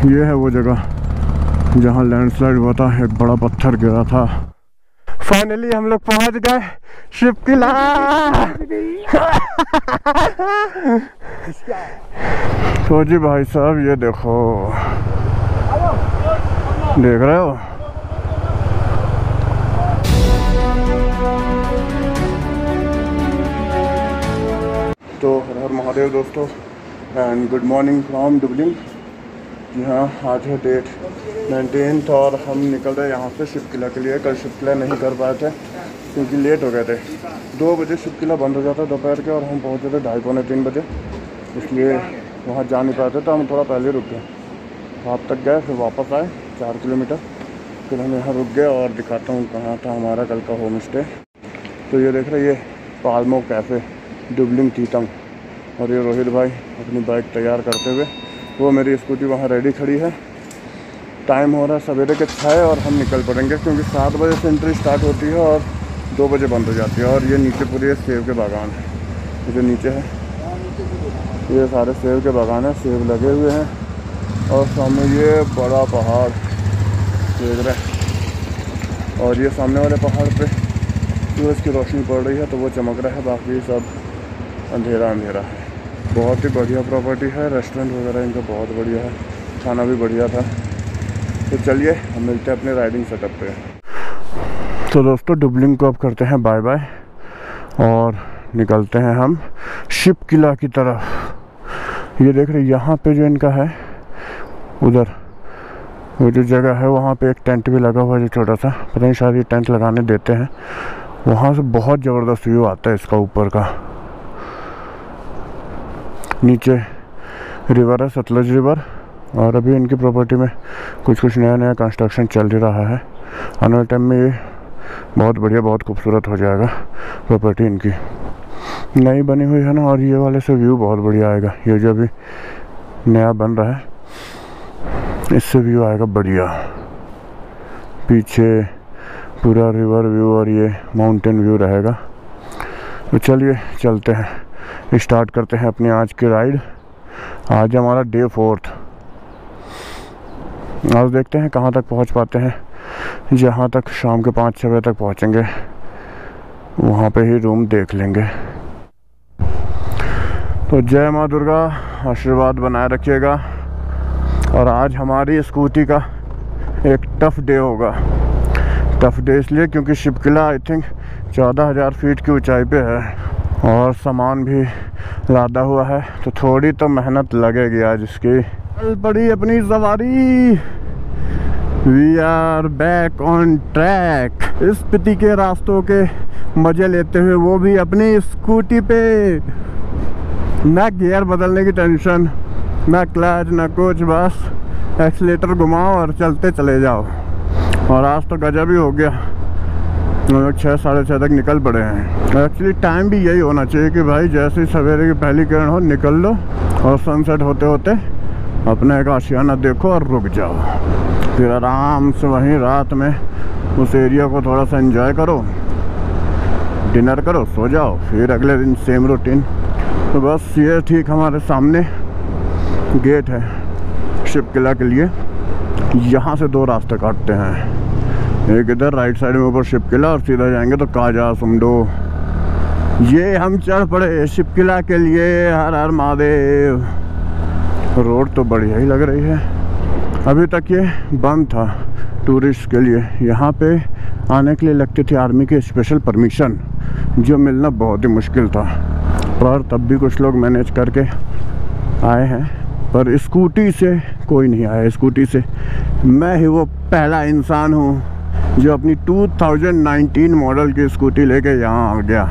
ये है वो जगह जहाँ लैंडस्लाइड हुआ था, एक बड़ा पत्थर गिरा था। फाइनली हम लोग पहुंच गए शिव किला। तो जी भाई साहब ये देखो, देख रहे हो? तो हर हर महादेव दोस्तों, and good morning from Dubling. यहाँ आज है डेट 19 और हम निकल रहे हैं यहाँ से शिव किला के लिए। कल शिव किला नहीं कर पाए थे क्योंकि लेट हो गए थे। 2 बजे शिव किला बंद हो जाता दोपहर के, और हम पहुँचे थे 2:30 पौने 3 बजे, इसलिए वहाँ जा नहीं पाते, तो हम थोड़ा पहले रुक गए। वहाँ तक गए, फिर वापस आए 4 किलोमीटर, फिर हम यहाँ रुक गए। और दिखाता हूँ कहाँ था हमारा कल का होम स्टे। तो ये देख रहे, ये पाल्मो कैफ़े डुबलिंग तीतंग, और ये रोहित भाई अपनी बाइक तैयार करते हुए, वो मेरी स्कूटी वहाँ रेडी खड़ी है। टाइम हो रहा है सवेरे के 6 और हम निकल पड़ेंगे क्योंकि 7 बजे से एंट्री स्टार्ट होती है और 2 बजे बंद हो जाती है। और ये नीचे पूरे सेब के बागान है, ये जो नीचे है ये सारे सेब के बागान है, सेब लगे हुए हैं। और सामने ये बड़ा पहाड़ देख रहे हैं, और ये सामने वाले पहाड़ पे सूरज की रोशनी पड़ रही है तो वो चमक रहा है, बाकी सब अंधेरा अंधेरा है। बहुत ही बढ़िया प्रॉपर्टी है, रेस्टोरेंट वगैरह इनका बहुत बढ़िया है, खाना भी बढ़िया था। तो चलिए हम मिलते हैं अपने राइडिंग सेटअप पे। तो दोस्तों डुबलिंग को अब करते हैं बाय बाय और निकलते हैं हम शिव किला की तरफ। ये देख रहे यहाँ पे जो इनका है, उधर वो जो जगह है वहाँ पे एक टेंट भी लगा हुआ है जो छोटा सा, पता नहीं शायद ये टेंट लगाने देते हैं। वहाँ से बहुत ज़बरदस्त व्यू आता है इसका ऊपर का। नीचे रिवर है, सतलज रिवर, और अभी इनकी प्रॉपर्टी में कुछ नया नया कंस्ट्रक्शन चल ही रहा है। आने वाले टाइम में ये बहुत बढ़िया, बहुत खूबसूरत हो जाएगा प्रॉपर्टी इनकी, नई बनी हुई है ना। और ये वाले से व्यू बहुत बढ़िया आएगा, ये जो अभी नया बन रहा है इससे व्यू आएगा बढ़िया। पीछे पूरा रिवर व्यू और ये माउंटेन व्यू रहेगा। तो चलिए चलते हैं, स्टार्ट करते हैं अपनी आज की राइड। आज हमारा डे 4। आज देखते हैं कहाँ तक पहुँच पाते हैं। जहाँ तक शाम के 5-6 बजे तक पहुँचेंगे वहाँ पे ही रूम देख लेंगे। तो जय माँ दुर्गा, आशीर्वाद बनाए रखिएगा। और आज हमारी स्कूटी का एक टफ़ डे होगा। टफ़ डे इसलिए क्योंकि शिव किला आई थिंक 14,000 फीट की ऊंचाई पे है और सामान भी लादा हुआ है, तो थोड़ी तो मेहनत लगेगी आज इसकी। चल पड़ी अपनी सवारी, we are back on track. इस स्पीति के रास्तों के मजे लेते हुए, वो भी अपनी स्कूटी पे। ना गियर बदलने की टेंशन, ना क्लच, ना कुछ, बस एक्सीलेटर घुमाओ और चलते चले जाओ। और आज तो गजब ही हो गया, हम लोग 6 साढ़े 6 तक निकल पड़े हैं। एक्चुअली टाइम भी यही होना चाहिए कि भाई जैसे ही सवेरे की पहली किरण हो निकल लो, और सनसेट होते होते अपना एक आशियाना देखो और रुक जाओ। फिर आराम से वहीं रात में उस एरिया को थोड़ा सा एंजॉय करो, डिनर करो, सो जाओ, फिर अगले दिन सेम रूटीन। तो बस ये ठीक हमारे सामने गेट है शिव किला के लिए। यहाँ से 2 रास्ते काटते हैं, एक इधर राइट साइड में ऊपर शिव किला, और सीधा जाएंगे तो काजा सुमडो। ये हम चढ़ पड़े शिव किला के लिए। हर हर महादेव। रोड तो बढ़िया ही लग रही है। अभी तक ये बंद था टूरिस्ट के लिए। यहाँ पे आने के लिए लगती थी आर्मी की स्पेशल परमिशन, जो मिलना बहुत ही मुश्किल था, पर तब भी कुछ लोग मैनेज करके आए हैं। पर स्कूटी से कोई नहीं आया। स्कूटी से मैं ही वो पहला इंसान हूँ जो अपनी 2019 मॉडल की स्कूटी लेके यहाँ आ गया।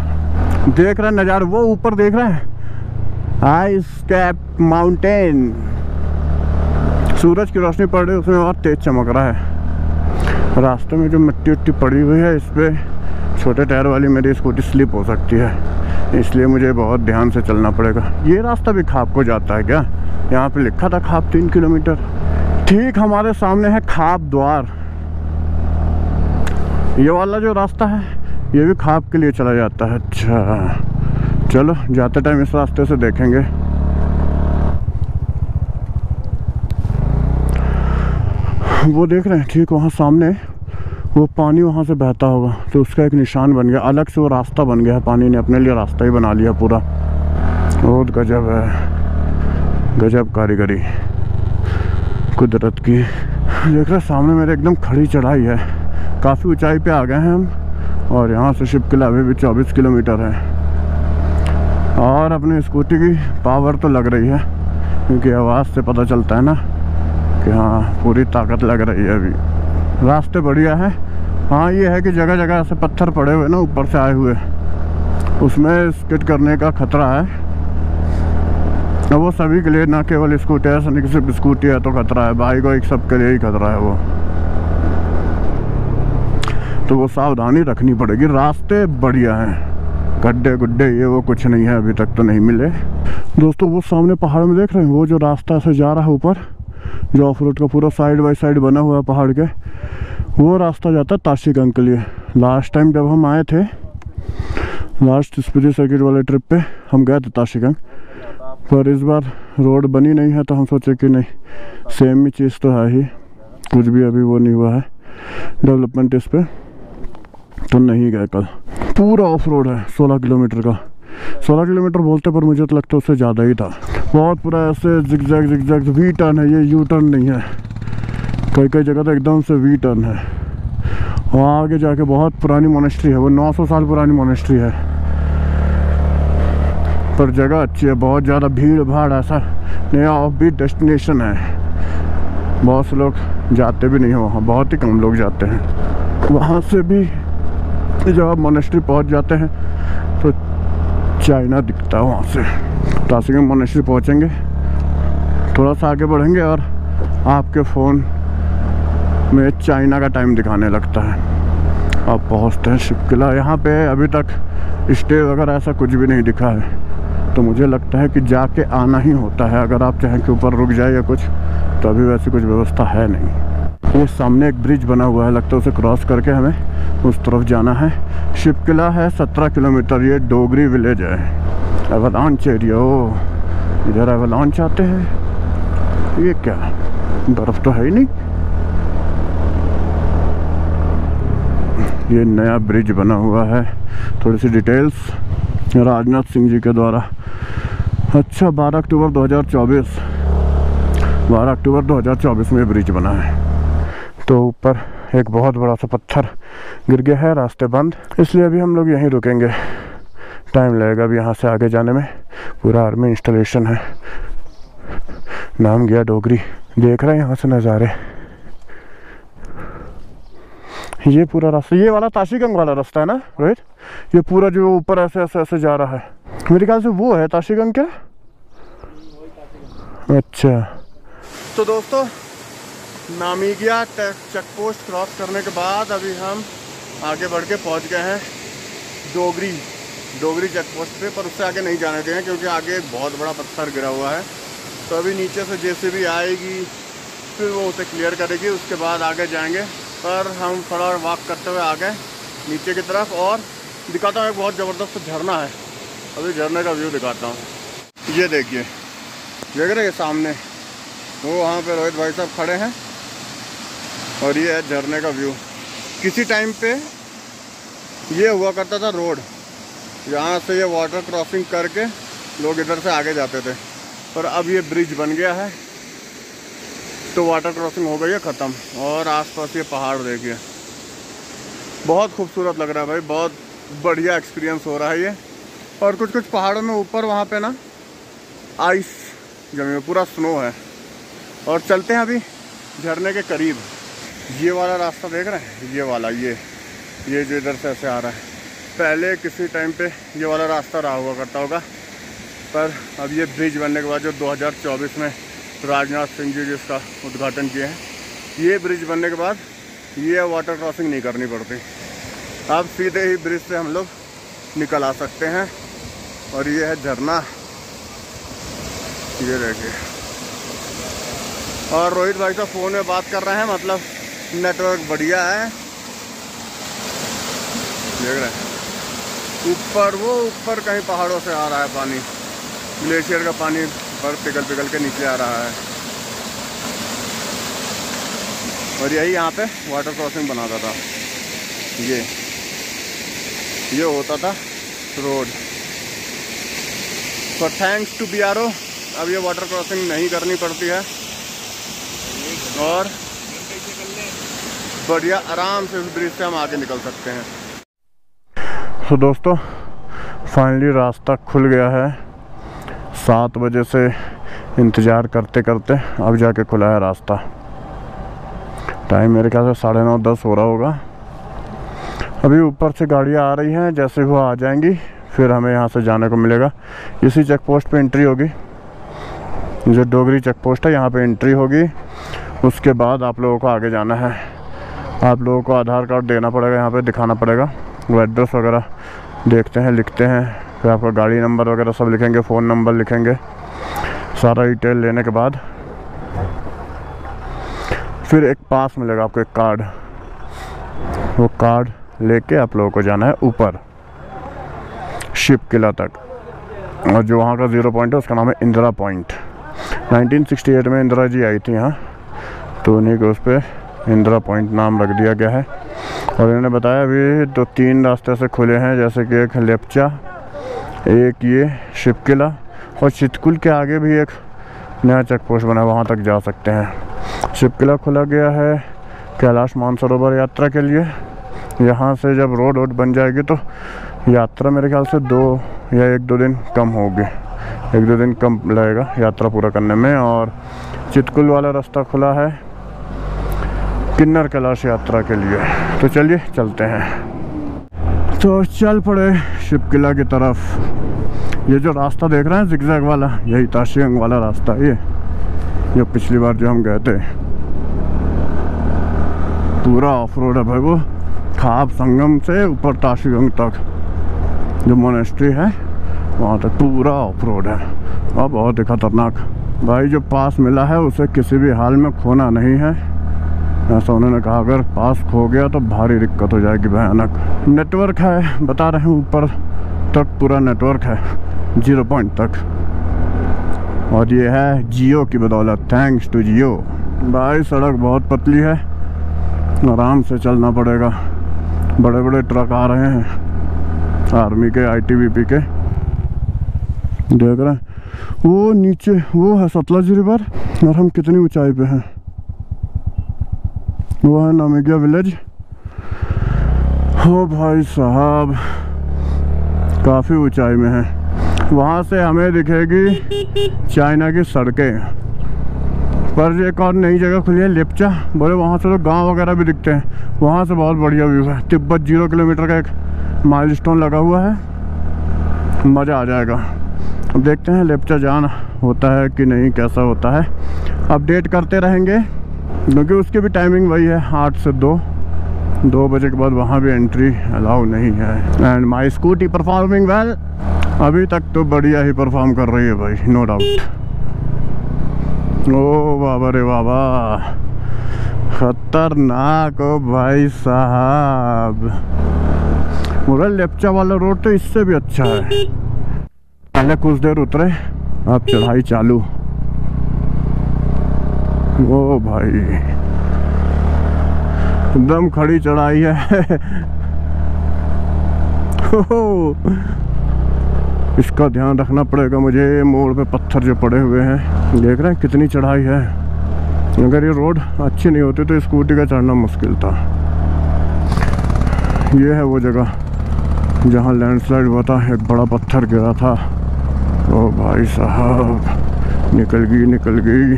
देख रहा नज़ारा, वो ऊपर देख रहा है, आइस कैप माउंटेन। सूरज की रोशनी पड़ रही है, उसमें और तेज चमक रहा है। रास्ते में जो मिट्टी उट्टी पड़ी हुई है, इस पर छोटे टायर वाली मेरी स्कूटी स्लिप हो सकती है, इसलिए मुझे बहुत ध्यान से चलना पड़ेगा। ये रास्ता भी खाप को जाता है क्या? यहाँ पे लिखा था खाप 3 किलोमीटर। ठीक हमारे सामने है खाप द्वार। ये वाला जो रास्ता है ये भी खाप के लिए चला जाता है। अच्छा चलो जाते टाइम इस रास्ते से देखेंगे। वो देख रहे हैं ठीक वहाँ सामने, वो पानी वहाँ से बहता होगा, तो उसका एक निशान बन गया, अलग से वो रास्ता बन गया है, पानी ने अपने लिए रास्ता ही बना लिया पूरा। बहुत गजब है, गजब कारीगरी कुदरत की। देख रहे सामने मेरे एकदम खड़ी चढ़ाई है, काफ़ी ऊंचाई पे आ गए हैं हम, और यहाँ से शिप किला अभी भी 24 किलोमीटर है। और अपनी स्कूटी की पावर तो लग रही है, क्योंकि आवाज़ से पता चलता है ना कि हाँ पूरी ताकत लग रही है। अभी रास्ते बढ़िया है। हाँ ये है कि जगह जगह ऐसे पत्थर पड़े हुए ना ऊपर से आए हुए, उसमें स्किड करने का खतरा है। वो सभी के लिए, ना केवल स्कूटी है, ऐसा नहीं कि सिर्फ स्कूटी है तो खतरा है, बाइक वाइक सब के लिए ही खतरा है वो। तो वो सावधानी रखनी पड़ेगी। रास्ते बढ़िया हैं, गड्ढे गुड्ढे ये वो कुछ नहीं है, अभी तक तो नहीं मिले। दोस्तों वो सामने पहाड़ में देख रहे हैं, वो जो रास्ता से जा रहा है ऊपर, जो ऑफ रोड का पूरा साइड बाई साइड बना हुआ है पहाड़ के, वो रास्ता जाता है ताशीगंज के लिए। लास्ट टाइम जब हम आए थे, लास्ट स्पिरिट सर्किट वाले ट्रिप पे हम गए थे ताशीगंज, पर इस बार रोड बनी नहीं है, तो हम सोचे कि नहीं सेम ही चीज़ तो है ही, कुछ भी अभी वो नहीं हुआ है डेवलपमेंट इस पे, तो नहीं गए कल। पूरा ऑफ रोड है 16 किलोमीटर का। 16 किलोमीटर बोलते पर मुझे तो लगता है उससे ज़्यादा ही था। बहुत पूरा ऐसे जिगजैग वी टर्न है, ये यू टर्न नहीं है। कई कई जगह तो एकदम से वी टर्न है। वहाँ आगे जाके बहुत पुरानी मोनेस्ट्री है, वो 900 साल पुरानी मोनेस्ट्री है, पर जगह अच्छी है। बहुत ज़्यादा भीड़ भाड़ ऐसा नया ऑफ बीट डेस्टिनेशन है, बहुत से लोग जाते भी नहीं हैं वहाँ, बहुत ही कम लोग जाते हैं। वहाँ से भी जब आप मोनेस्ट्री पहुँच जाते हैं तो चाइना दिखता है वहाँ से। ताशीगंज मोनेस्ट्री पहुँचेंगे, थोड़ा सा आगे बढ़ेंगे और आपके फ़ोन में चाइना का टाइम दिखाने लगता है। आप पहुँचते हैं शिप किला। यहाँ पे अभी तक स्टे वगैरह ऐसा कुछ भी नहीं दिखा है, तो मुझे लगता है कि जाके आना ही होता है। अगर आप चाहें कि ऊपर रुक जाए या कुछ, तो अभी वैसी कुछ व्यवस्था है नहीं। वो सामने एक ब्रिज बना हुआ है, लगता है उसे क्रॉस करके हमें उस तरफ जाना है। शिप किला है 17 किलोमीटर, ये डोगरी विलेज है, एवलांच एरिया। ओ इधर एवलांच आते हैं, ये क्या बर्फ़ तो है ही नहीं। ये नया ब्रिज बना हुआ है, थोड़ी सी डिटेल्स राजनाथ सिंह जी के द्वारा। अच्छा 12 अक्टूबर 2024 में ब्रिज बना है। तो ऊपर एक बहुत बड़ा सा पत्थर गिर गया है, रास्ते बंद, इसलिए अभी हम लोग यहीं रुकेंगे। टाइम लगेगा अभी यहाँ से आगे जाने में। पूरा आर्मी इंस्टॉलेशन है, नाम गया डोगरी। देख रहे हैं यहाँ से नज़ारे। ये पूरा रास्ता, ये वाला ताशीगंज वाला रास्ता है ना रोहित? ये पूरा जो ऊपर ऐसे ऐसे ऐसे जा रहा है, मेरे ख्याल से वो है ताशीगंज क्या? अच्छा। तो दोस्तों नामीगिया चेक पोस्ट क्रॉस करने के बाद अभी हम आगे बढ़ के पहुँच गए हैं डोगरी चेक पोस्ट पे, पर उससे आगे नहीं जाने देंगे क्योंकि आगे एक बहुत बड़ा पत्थर गिरा हुआ है। तो अभी नीचे से जेसीबी आएगी, फिर वो उसे क्लियर करेगी, उसके बाद आगे जाएंगे। पर हम थोड़ा वॉक करते हुए आ गए नीचे की तरफ, और दिखाता हूँ एक बहुत ज़बरदस्त झरना है। अभी झरने का व्यू दिखाता हूँ। ये देखिए, देख रहे हैं सामने, वो वहाँ पे रोहित भाई साहब खड़े हैं, और ये है झरने का व्यू। किसी टाइम पे ये हुआ करता था रोड, यहाँ से ये वाटर क्रॉसिंग करके लोग इधर से आगे जाते थे, पर अब ये ब्रिज बन गया है तो वाटर क्रॉसिंग हो गई है ख़त्म। और आसपास ये पहाड़ देखिए, बहुत खूबसूरत लग रहा है भाई, बहुत बढ़िया एक्सपीरियंस हो रहा है ये। और कुछ कुछ पहाड़ों में ऊपर वहाँ पे ना आइस जमी हुई, पूरा स्नो है। और चलते हैं अभी झरने के करीब। ये वाला रास्ता देख रहे हैं, ये वाला, ये जो इधर से ऐसे आ रहा है, पहले किसी टाइम पे ये वाला रास्ता रहा हुआ करता होगा, पर अब ये ब्रिज बनने के बाद जो 2024 में राजनाथ सिंह जी जिसका उद्घाटन किए हैं, ये ब्रिज बनने के बाद ये वाटर क्रॉसिंग नहीं करनी पड़ती, अब सीधे ही ब्रिज से हम लोग निकल आ सकते हैं। और ये है झरना, ये देखिए। और रोहित भाई साहब फ़ोन में बात कर रहे हैं, मतलब नेटवर्क बढ़िया है। देख रहे हैं ऊपर, वो ऊपर कहीं पहाड़ों से आ रहा है पानी, ग्लेशियर का पानी बर्फ पिघल के नीचे आ रहा है। और यही यहाँ पे वाटर क्रॉसिंग बनाता था। ये होता था रोड। तो थैंक्स टू BRO अब ये वाटर क्रॉसिंग नहीं करनी पड़ती है और बढ़िया आराम से उस ब्रिज से हम आगे निकल सकते हैं। तो दोस्तों फाइनली रास्ता खुल गया है। 7 बजे से इंतज़ार करते करते अब जाके खुला है रास्ता। टाइम मेरे ख्याल से 9:30-10 हो रहा होगा। अभी ऊपर से गाड़ियाँ आ रही हैं, जैसे वो आ जाएंगी फिर हमें यहाँ से जाने को मिलेगा। इसी चेक पोस्ट पे एंट्री होगी, जो डोगरी चेक पोस्ट है यहाँ पे एंट्री होगी। उसके बाद आप लोगों को आगे जाना है। आप लोगों को आधार कार्ड देना पड़ेगा, यहाँ पे दिखाना पड़ेगा। वो एड्रेस वगैरह देखते हैं, लिखते हैं, फिर आपका गाड़ी नंबर वगैरह सब लिखेंगे, फ़ोन नंबर लिखेंगे। सारा डिटेल लेने के बाद फिर एक पास मिलेगा आपको, एक कार्ड। वो कार्ड लेके आप लोगों को जाना है ऊपर शिप किला तक। और जो वहाँ का 0 पॉइंट है उसका नाम है इंदिरा पॉइंट। 1968 में इंदिरा जी आई थी यहाँ, तो उन्हीं को उस पर इंदिरा पॉइंट नाम रख दिया गया है। और इन्होंने बताया अभी तो 3 रास्ते से खुले हैं, जैसे कि एक लेप्चा, एक ये शिप किला, और चितकुल के आगे भी एक नया चेक पोस्ट बना है, वहाँ तक जा सकते हैं। शिप किला खुला गया है कैलाश मानसरोवर यात्रा के लिए। यहाँ से जब रोड बन जाएगी तो यात्रा मेरे ख्याल से 2 या 1-2 दिन कम होगी, 1-2 दिन कम लगेगा यात्रा पूरा करने में। और चितकुल वाला रास्ता खुला है किन्नर कैलाश यात्रा के लिए। तो चलिए चलते हैं। तो चल पड़े शिप किला की तरफ। ये जो रास्ता देख रहे हैं जिगजैग वाला, यही ताशिगंग वाला रास्ता है। ये पिछली बार जो हम गए थे, पूरा ऑफ रोड है भाई। वो खाब संगम से ऊपर ताशिगंग तक जो मोनेस्ट्री है वहाँ तक पूरा ऑफ रोड है और बहुत ही खतरनाक। भाई जो पास मिला है उसे किसी भी हाल में खोना नहीं है, ऐसा उन्होंने कहा। अगर पास खो गया तो भारी दिक्कत हो जाएगी, भयानक। नेटवर्क है, बता रहे हैं, ऊपर तक पूरा नेटवर्क है 0 पॉइंट तक। और ये है जियो की बदौलत, थैंक्स टू जियो। भाई सड़क बहुत पतली है, आराम से चलना पड़ेगा। बड़े बड़े ट्रक आ रहे हैं आर्मी के, ITBP के, देख रहे हैं। वो नीचे वो है सतलज रिवर और हम कितनी ऊंचाई पे हैं। वो है नामिबिया विलेज। हो भाई साहब काफ़ी ऊंचाई में है। वहाँ से हमें दिखेगी चाइना की सड़कें। पर एक और नई जगह खुली है लेप्चा, बोले वहाँ से तो गांव वगैरह भी दिखते हैं। वहाँ से बहुत बढ़िया व्यू है। तिब्बत 0 किलोमीटर का एक माइलस्टोन लगा हुआ है, मज़ा आ जाएगा। अब देखते हैं लेप्चा जाना होता है कि नहीं, कैसा होता है, अपडेट करते रहेंगे। क्योंकि उसकी भी टाइमिंग वही है 8 से 2 बजे के बाद वहाँ भी एंट्री अलाउ नहीं है। And my scooty performing well, अभी तक तो बढ़िया ही परफॉर्म कर रही है भाई, नो डाउट। ओ बाबा रे बाबा, खतरनाक हो भाई साहब। मगर लेप्चा वाला रोड तो इससे भी अच्छा है। पहले कुछ देर उतरे, अब चढ़ाई चालू। ओ भाई एकदम खड़ी चढ़ाई है। इसका ध्यान रखना पड़ेगा मुझे। मोड़ पे पत्थर जो पड़े हुए हैं, देख रहे हैं कितनी चढ़ाई है। अगर ये रोड अच्छी नहीं होती तो स्कूटी का चढ़ना मुश्किल था। ये है वो जगह जहाँ लैंडस्लाइड हुआ था, एक बड़ा पत्थर गिरा था। ओ भाई साहब, निकल गई।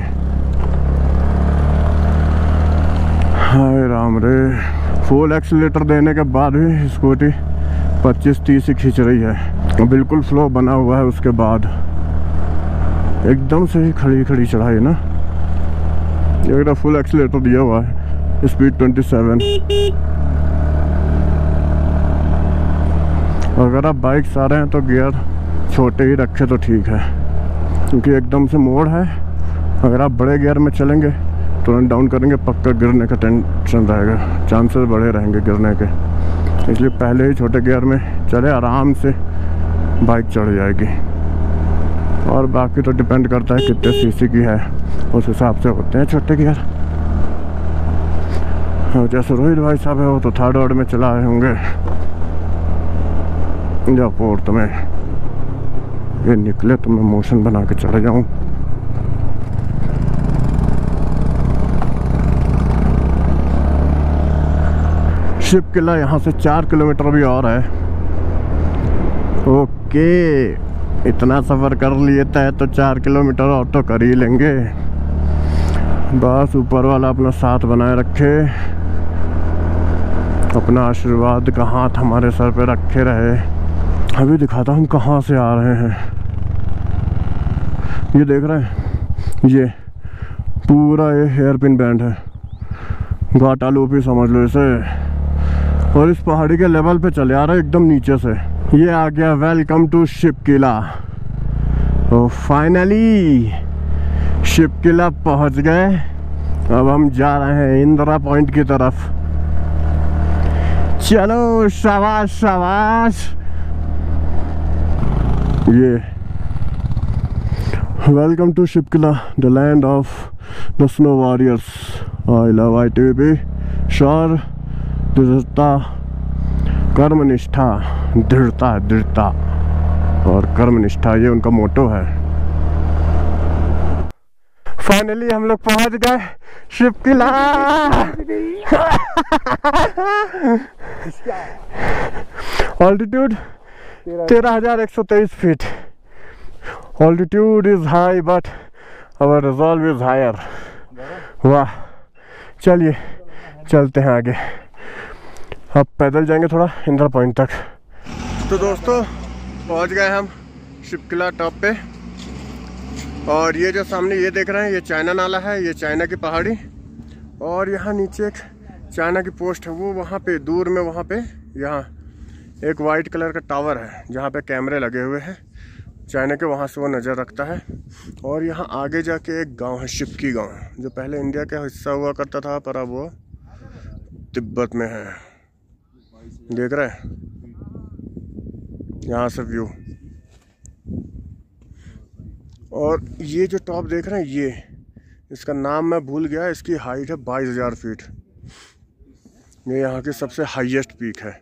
हाय राम रे। फुल एक्सीलेटर देने के बाद भी स्कूटी 25-30 ही खींच रही है, बिल्कुल फ्लो बना हुआ है। उसके बाद एकदम से ही खड़ी चढ़ाई ना। ये फुल एक्सीलेटर दिया हुआ है, स्पीड 27। अगर आप बाइक से आ रहे हैं तो गियर छोटे ही रखे तो ठीक है, क्योंकि एकदम से मोड़ है। अगर आप बड़े गियर में चलेंगे, तुरंत डाउन करेंगे, पक्का गिरने का टेंशन रहेगा, चांसेस बढ़े रहेंगे गिरने के। इसलिए पहले ही छोटे गियर में चले, आराम से बाइक चढ़ जाएगी। और बाकी तो डिपेंड करता है कितने सीसी की है, उस हिसाब से होते हैं छोटे गियर। और जैसे रोहित भाई साहब है वो तो थर्ड ऑर्डर में चला रहे होंगे या फोर्थ में। ये निकले तो मैं मोशन बना के चला जाऊं। शिप किला यहाँ से 4 किलोमीटर भी और है। ओके, इतना सफ़र कर लिए तय तो 4 किलोमीटर और तो कर ही लेंगे। बस ऊपर वाला अपना साथ बनाए रखे, अपना आशीर्वाद का हाथ हमारे सर पे रखे रहे। अभी दिखाता हम कहाँ से आ रहे हैं। ये देख रहे हैं, ये पूरा ये हेयर पिन बैंड है, घाटा लूपी समझ लो इसे। और इस पहाड़ी के लेवल पे चले आ रहे एकदम नीचे से। ये आ गया वेलकम टू शिप किला। तो फाइनली शिप किला पहुंच गए। अब हम जा रहे हैं इंदिरा पॉइंट की तरफ। चलो शाबाश शाबाश। ये welcome to Shipki La, the land of the snow warriors. I love ITBP। श्योर, दृढ़ता, कर्मनिष्ठा, दृढ़ता और कर्मनिष्ठा, ये उनका मोटो है। फाइनली हम लोग पहुंच गए Shipki La. Altitude 13,123 feet. Altitude is high but our resolve is higher. वाह, चलिए चलते हैं आगे। अब पैदल जाएंगे थोड़ा इंदिरा पॉइंट तक। तो दोस्तों पहुंच गए हम शिप किला टॉप पे। और ये जो सामने ये देख रहे हैं, ये चाइना नाला है, ये चाइना की पहाड़ी। और यहाँ नीचे एक चाइना की पोस्ट है, वो वहाँ पे दूर में, वहाँ पे यहाँ एक वाइट कलर का टावर है जहाँ पे कैमरे लगे हुए हैं चाइना के, वहाँ से वो नज़र रखता है। और यहाँ आगे जाके एक गांव है, शिपकी गांव, जो पहले इंडिया का हिस्सा हुआ करता था पर अब वो तिब्बत में है। देख रहे हैं यहाँ से व्यू। और ये जो टॉप देख रहे हैं, ये इसका नाम मैं भूल गया, इसकी हाइट है 22,000 फीट। ये यहाँ की सबसे हाईएस्ट पीक है।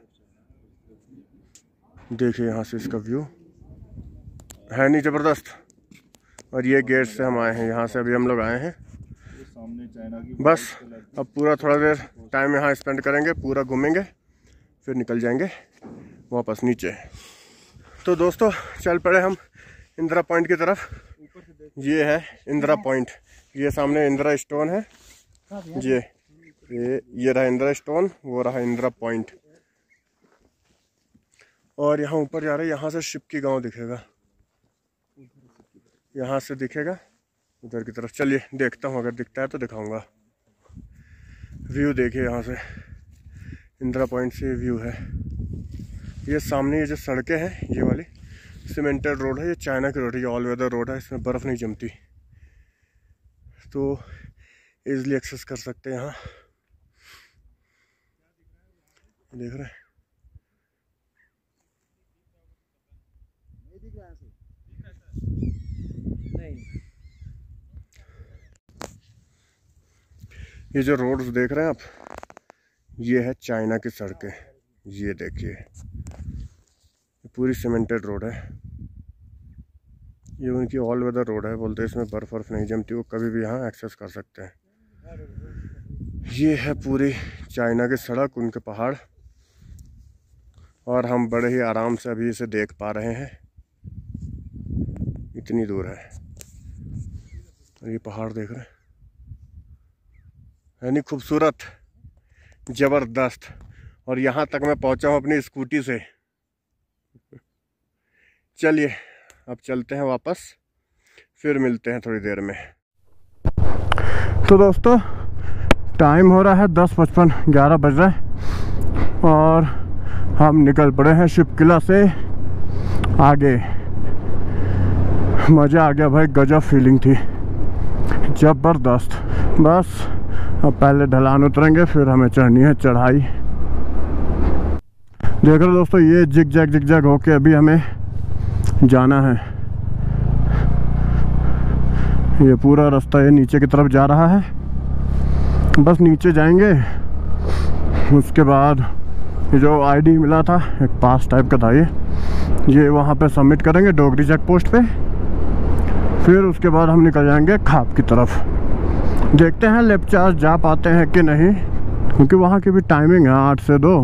देखिए यहाँ से इसका व्यू है नहीं ज़बरदस्त। और ये गेट से हम आए हैं, यहाँ से अभी हम लोग आए हैं। बस अब पूरा थोड़ा देर टाइम यहाँ स्पेंड करेंगे, पूरा घूमेंगे, फिर निकल जाएंगे वापस नीचे। तो दोस्तों चल पड़े हम इंदिरा पॉइंट की तरफ। ये है इंदिरा पॉइंट, ये सामने इंदिरा स्टोन है। ये रहा इंदिरा स्टोन, वो रहा इंदिरा पॉइंट। और यहाँ ऊपर जा रहे हैं, यहाँ से शिपकी गांव दिखेगा, यहाँ से दिखेगा उधर की तरफ। चलिए देखता हूँ, अगर दिखता है तो दिखाऊंगा। व्यू देखिए यहाँ से, इंदिरा पॉइंट से व्यू है। ये सामने ये जो सड़कें हैं, ये वाली सीमेंटेड रोड है, ये चाइना की रोड है, ये ऑल वेदर रोड है, इसमें बर्फ़ नहीं जमती, तो इजीली एक्सेस कर सकते हैं। यहाँ देख रहे हैं, ये जो रोड्स देख रहे हैं आप, ये है चाइना की सड़कें। ये देखिए पूरी सीमेंटेड रोड है, ये उनकी ऑल वेदर रोड है। बोलते हैं इसमें बर्फ़ वर्फ नहीं जमती, वो कभी भी यहाँ एक्सेस कर सकते हैं। ये है पूरी चाइना की सड़क, उनके पहाड़, और हम बड़े ही आराम से अभी इसे देख पा रहे हैं, इतनी दूर है। और ये पहाड़ देख रहे हैं, यानी खूबसूरत, ज़बरदस्त। और यहाँ तक मैं पहुँचा हूँ अपनी स्कूटी से। चलिए अब चलते हैं वापस, फिर मिलते हैं थोड़ी देर में। तो दोस्तों टाइम हो रहा है 10:55, 11 बज रहा है और हम निकल पड़े हैं शिप किला से आगे। मज़ा आ गया भाई, गजब फीलिंग थी, ज़बरदस्त। बस अब पहले ढलान उतरेंगे, फिर हमें चढ़नी है चढ़ाई। देख रहे दोस्तों, ये जिग जैग होके अभी हमें जाना है। ये पूरा रास्ता ये नीचे की तरफ जा रहा है। बस नीचे जाएंगे उसके बाद ये जो आईडी मिला था, एक पास टाइप का था, ये वहाँ पे सबमिट करेंगे डोगरी चेक पोस्ट पे। फिर उसके बाद हम निकल जाएंगे खाप की तरफ। देखते हैं लेफ्ट चार्ज जा पाते हैं कि नहीं, क्योंकि वहाँ की भी टाइमिंग है 8 से 2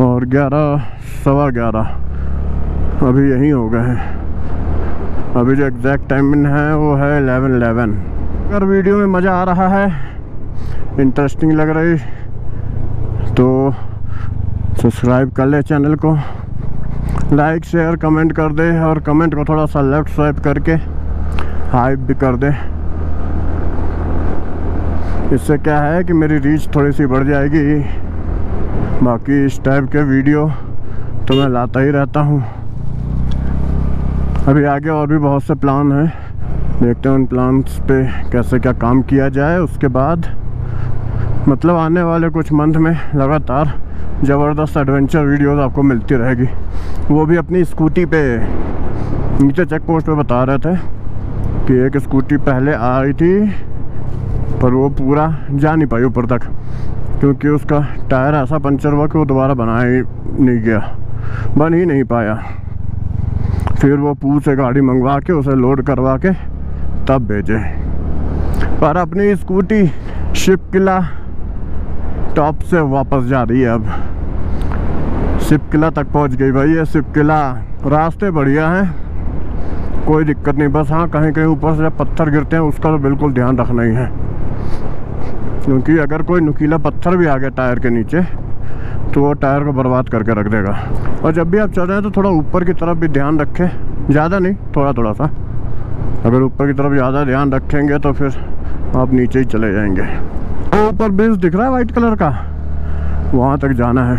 और 11 सवा 11 अभी यहीं हो गए हैं। अभी जो एग्जैक्ट टाइमिंग है वो है 11:11। अगर वीडियो में मज़ा आ रहा है, इंटरेस्टिंग लग रही, तो सब्सक्राइब कर ले चैनल को, लाइक शेयर कमेंट कर दे, और कमेंट को थोड़ा सा लेफ्ट स्वाइप करके हाइप भी कर दे। इससे क्या है कि मेरी रीच थोड़ी सी बढ़ जाएगी। बाकी इस टाइप के वीडियो तो मैं लाता ही रहता हूँ। अभी आगे और भी बहुत से प्लान हैं, देखते हैं उन प्लान्स पे कैसे क्या काम किया जाए। उसके बाद मतलब आने वाले कुछ मंथ में लगातार ज़बरदस्त एडवेंचर वीडियोस आपको मिलती रहेगी, वो भी अपनी स्कूटी पे। नीचे चेक पोस्ट पे बता रहे थे कि एक स्कूटी पहले आ रही थी, पर वो पूरा जा नहीं पाई ऊपर तक, क्योंकि उसका टायर ऐसा पंचर हुआ कि वो दोबारा बनाया ही नहीं गया, बन ही नहीं पाया। फिर वो पूल से गाड़ी मंगवा के उसे लोड करवा के तब भेजे। पर अपनी स्कूटी शिप किला टॉप से वापस जा रही है। अब शिप किला तक पहुंच गई भाई। ये शिप किला रास्ते बढ़िया हैं, कोई दिक्कत नहीं। बस हाँ, कहीं कहीं ऊपर से जब पत्थर गिरते हैं उसका तो बिल्कुल ध्यान रखना ही है, क्योंकि अगर कोई नुकीला पत्थर भी आ गया टायर के नीचे तो वो टायर को बर्बाद करके रख देगा। और जब भी आप चल रहे हैं तो थोड़ा ऊपर की तरफ भी ध्यान रखें, ज़्यादा नहीं, थोड़ा थोड़ा सा। अगर ऊपर की तरफ ज़्यादा ध्यान रखेंगे तो फिर आप नीचे ही चले जाएंगे। ऊपर ब्रिज दिख रहा है वाइट कलर का, वहाँ तक जाना है।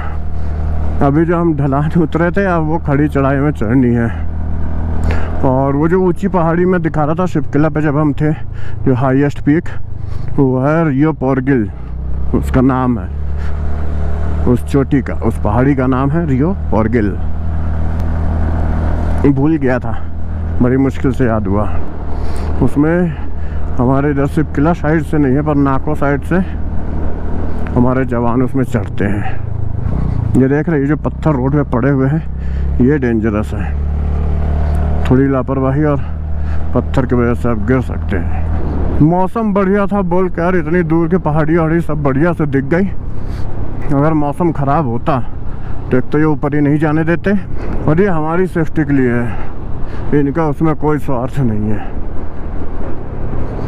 अभी जो हम ढलान उतरे थे, अब वो खड़ी चढ़ाई में चढ़नी है। और वो जो ऊंची पहाड़ी में दिखा रहा था शिप किला पे जब हम थे, जो हाईएस्ट पीक, वो है रियो पोर्गिल, उसका नाम है। उस चोटी का, उस पहाड़ी का नाम है रियो पोर्गिल। भूल गया था, बड़ी मुश्किल से याद हुआ। उसमें हमारे इधर शिप किला साइड से नहीं है, पर नाको साइड से हमारे जवान उसमें चढ़ते हैं। ये देख रहे हैं, जो पत्थर रोड पे पड़े हुए हैं, ये डेंजरस है। थोड़ी लापरवाही और पत्थर की वजह से आप गिर सकते हैं। मौसम बढ़िया था, बोल कर इतनी दूर की पहाड़ी वहाड़ी सब बढ़िया से दिख गई। अगर मौसम ख़राब होता तो एक तो ये ऊपर ही नहीं जाने देते, और ये हमारी सेफ्टी के लिए है, इनका उसमें कोई स्वार्थ नहीं है।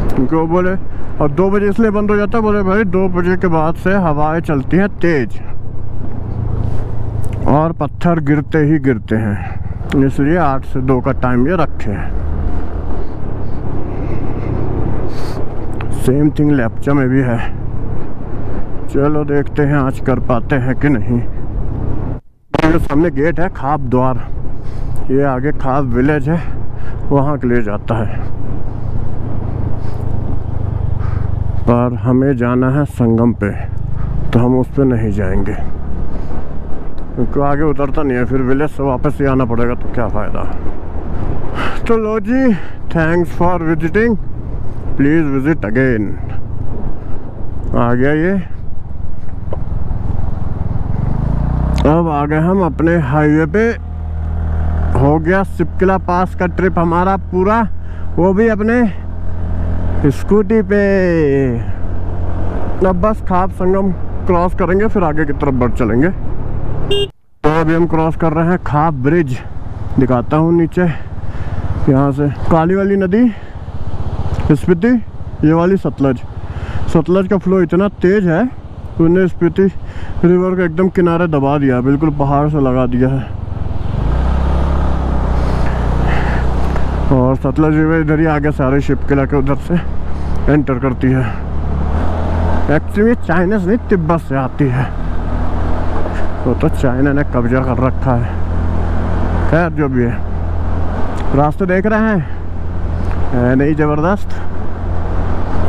क्योंकि वो बोले, और 2 बजे इसलिए बंद हो जाता है, बोले भाई 2 बजे के बाद से हवाएं चलती हैं तेज और पत्थर गिरते ही गिरते हैं, इसलिए 8 से 2 का टाइम ये रखे हैं। सेम थिंग लेप्चा में भी है। चलो देखते हैं आज कर पाते हैं कि नहीं। जो सामने गेट है खाप द्वार, ये आगे खाप विलेज है, वहाँ के लिए जाता है। पर हमें जाना है संगम पे, तो हम उस पे नहीं जाएंगे, क्योंकि आगे उतरता नहीं है, फिर विलेज से वापस ही आना पड़ेगा, तो क्या फ़ायदा। तो लो जी, thanks for visiting, please visit again. आ गया ये। अब आ गए हम अपने हाईवे पे। हो गया शिप किला पास का ट्रिप हमारा पूरा, वो भी अपने स्कूटी पे। अब बस खाप संगम क्रॉस करेंगे, फिर आगे की तरफ बढ़ चलेंगे। तो अभी हम क्रॉस कर रहे हैं खाप ब्रिज, दिखाता हूँ नीचे। यहाँ से काली वाली नदी स्पीति, ये वाली सतलज। सतलज का फ्लो इतना तेज है, उन्होंने स्पीति रिवर का एकदम किनारे दबा दिया, बिल्कुल पहाड़ से लगा दिया है। और सतलज रिवर इधर ही आगे सारे शिप किला के उधर से एंटर करती है। एक्चुअली चाइना से नहीं, तिब्बत से आती है, वो तो चाइना ने कब्जा कर रखा है। खैर जो भी है, रास्ते देख रहे हैं, है नहीं ज़बरदस्त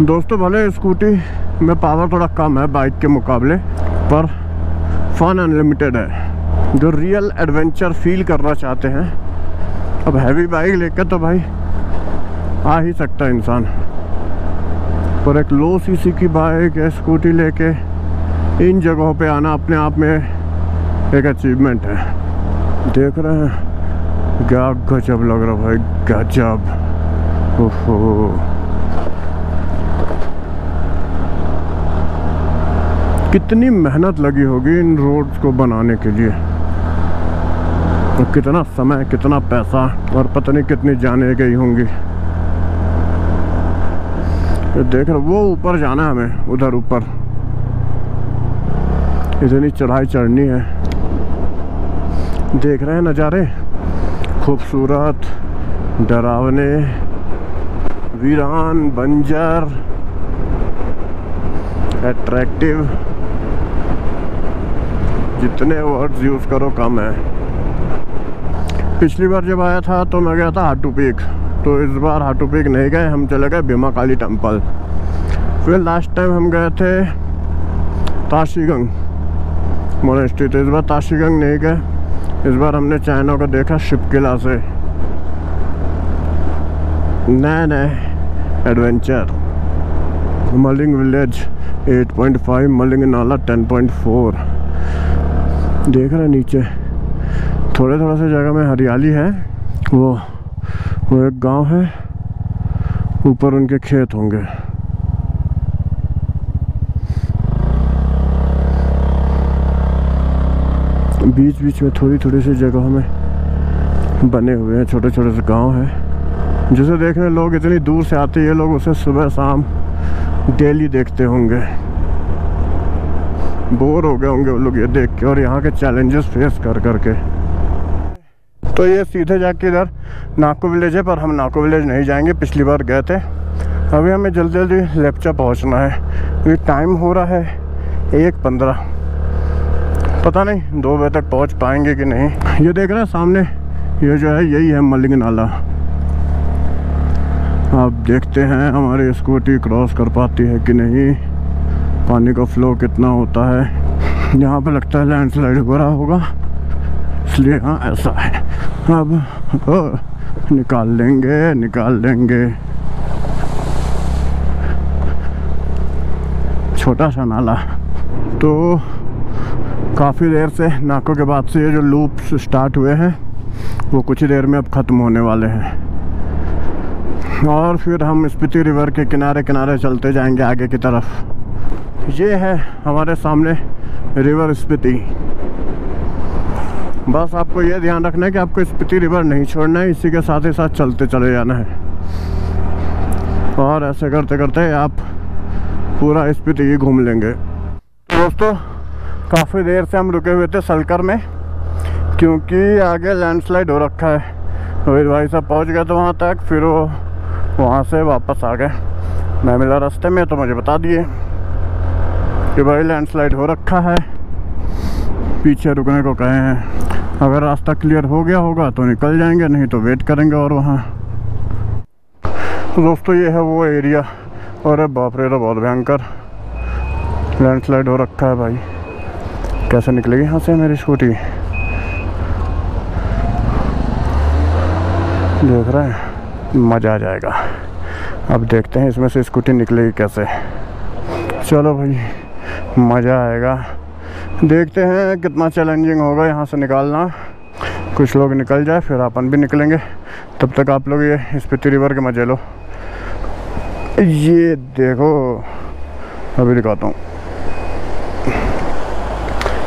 दोस्तों। भले स्कूटी में पावर थोड़ा कम है बाइक के मुकाबले, पर फन अनलिमिटेड है। जो रियल एडवेंचर फील करना चाहते हैं, अब हैवी बाइक लेकर तो भाई आ ही सकता है इंसान, पर एक लो सीसी की बाइक या स्कूटी लेके इन जगहों पे आना अपने आप में एक अचीवमेंट है। देख रहे हैं क्या गजब लग रहा भाई, गजब। ओहो, कितनी मेहनत लगी होगी इन रोड्स को बनाने के लिए, तो कितना समय, कितना पैसा और पता नहीं कितनी जाने गई होंगी। तो देख रहे वो ऊपर जाना है हमें, उधर ऊपर इतनी चढ़ाई चढ़नी है। देख रहे हैं नज़ारे, खूबसूरत, डरावने, वीरान, बंजर, अट्रैक्टिव, जितने वर्ड्स यूज़ करो कम है। पिछली बार जब आया था तो मैं गया था हाटू पीक, तो इस बार हाटू पीक नहीं गए, हम चले गए भीमा काली टेम्पल। फिर लास्ट टाइम हम गए थे ताशीगंग मोनेस्ट्री, तो इस बार ताशीगंग नहीं गए। इस बार हमने चाइना को देखा शिप किला से, नए नए एडवेंचर। मलिंग विलेज 8.5, मलिंग नाला 10.4। देख रहे नीचे थोड़े थोड़ा सा जगह में हरियाली है, वो एक गांव है, ऊपर उनके खेत होंगे। बीच बीच में थोड़ी थोड़ी सी जगहों में बने हुए हैं छोटे छोटे से गांव हैं, जिसे देखने लोग इतनी दूर से आते हैं। ये लोग उसे सुबह शाम डेली देखते होंगे, बोर हो गए होंगे वो लोग ये देख के और यहाँ के चैलेंजेस फेस कर करके। तो ये सीधे जाके इधर नाको विलेज है, पर हम नाको विलेज नहीं जाएंगे, पिछली बार गए थे। अभी हमें जल्दी जल्दी लेप्चा पहुँचना है। ये टाइम हो रहा है 1:15, पता नहीं 2 बजे तक पहुँच पाएंगे कि नहीं। ये देख रहे हैं सामने, ये जो है यही है मलिंग नाला। अब देखते हैं हमारी स्कूटी क्रॉस कर पाती है कि नहीं, पानी का फ्लो कितना होता है। यहाँ पे लगता है लैंडस्लाइड हो रहा होगा, इसलिए हाँ ऐसा है। अब निकाल लेंगे, निकाल लेंगे। छोटा सा नाला। तो काफ़ी देर से नाकों के बाद से ये जो लूप्स स्टार्ट हुए हैं वो कुछ ही देर में अब ख़त्म होने वाले हैं, और फिर हम स्पीति रिवर के किनारे किनारे चलते जाएंगे आगे की तरफ। ये है हमारे सामने रिवर स्पीति। बस आपको ये ध्यान रखना है कि आपको स्पीति रिवर नहीं छोड़ना है, इसी के साथ ही साथ चलते चले जाना है, और ऐसे करते करते आप पूरा स्पीति ही घूम लेंगे। दोस्तों काफ़ी देर से हम रुके हुए थे सलकर में, क्योंकि आगे लैंडस्लाइड हो रखा है। रोहित भाई साहब पहुँच गए थे वहाँ तक, फिर वो वहाँ से वापस आ गए। मैं मिला रास्ते में तो मुझे बता दिए कि भाई लैंडस्लाइड हो रखा है, पीछे रुकने को कहे हैं। अगर रास्ता क्लियर हो गया होगा तो निकल जाएंगे, नहीं तो वेट करेंगे। और वहाँ तो दोस्तों ये है वो एरिया, और बाप रे, तो बहुत भयंकर लैंडस्लाइड हो रखा है भाई। कैसे निकलेगी यहाँ से मेरी स्कूटी, देख रहे हैं, मज़ा आ जाएगा। अब देखते हैं इसमें से स्कूटी निकलेगी कैसे। चलो भाई मज़ा आएगा, देखते हैं कितना चैलेंजिंग होगा यहाँ से निकालना। कुछ लोग निकल जाए फिर अपन भी निकलेंगे, तब तक आप लोग ये स्पीति रिवर के मज़े लो। ये देखो अभी दिखाता हूँ,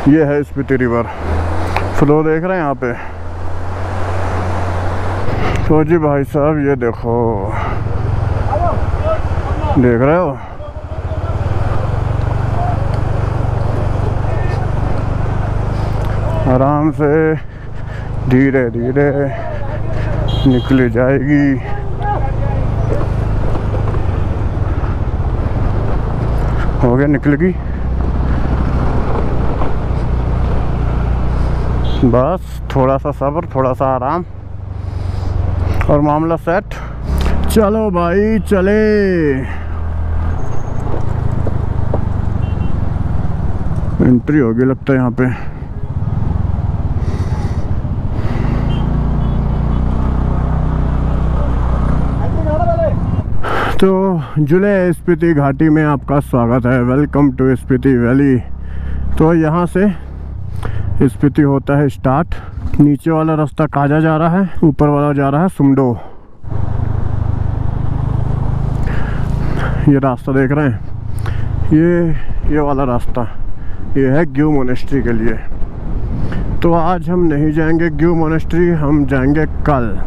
ये है स्पीति रिवर। फ्लो देख रहे हैं यहाँ पे। तो जी भाई साहब ये देखो, देख रहे हो, आराम से धीरे धीरे निकली जाएगी। हो गया, निकलेगी। बस थोड़ा सा सब्र, थोड़ा सा आराम और मामला सेट। चलो भाई चले। एंट्री होगी लगता है यहाँ पे। तो जुले स्पीति घाटी में आपका स्वागत है। Welcome to Spiti valley. तो यहाँ से स्पीति होता है स्टार्ट। नीचे वाला रास्ता काजा जा रहा है, ऊपर वाला जा रहा है सुमडो। ये रास्ता देख रहे हैं, ये वाला रास्ता ये है ग्यू मोनेस्ट्री के लिए। तो आज हम नहीं जाएंगे ग्यू मोनेस्ट्री, हम जाएंगे कल।